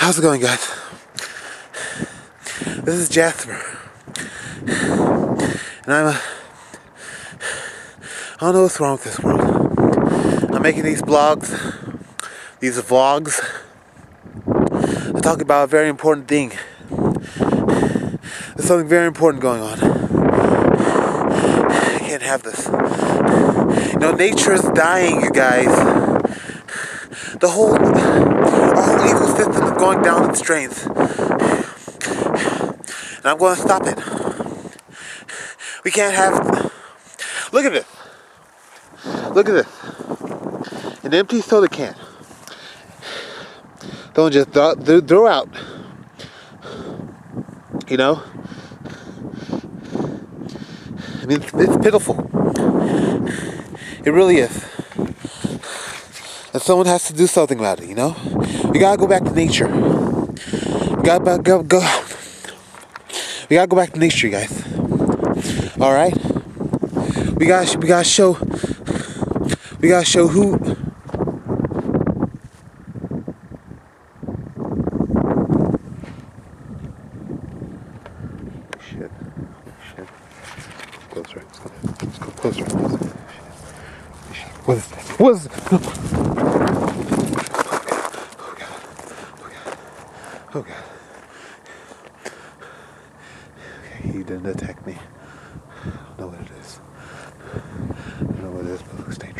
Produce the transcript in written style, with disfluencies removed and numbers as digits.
How's it going, guys? This is Jasper, and I don't know what's wrong with this world. I'm making these blogs, these vlogs. I talk about a very important thing. There's something very important going on. I can't have this. You know, nature is dying, you guys. Our whole ecosystem is going down its drains. And I'm going to stop it. We can't have... Look at this. Look at this. An empty soda can. Don't just throw out. You know? I mean, it's pitiful. It really is. And someone has to do something about it, you know? We gotta go back to nature. We gotta go back to nature, you guys. Alright? We gotta show who... Shit. Closer. Let's go closer. What is that? What is it? Oh God. Okay, he didn't attack me. I don't know what it is. I don't know what it is, but it looks dangerous.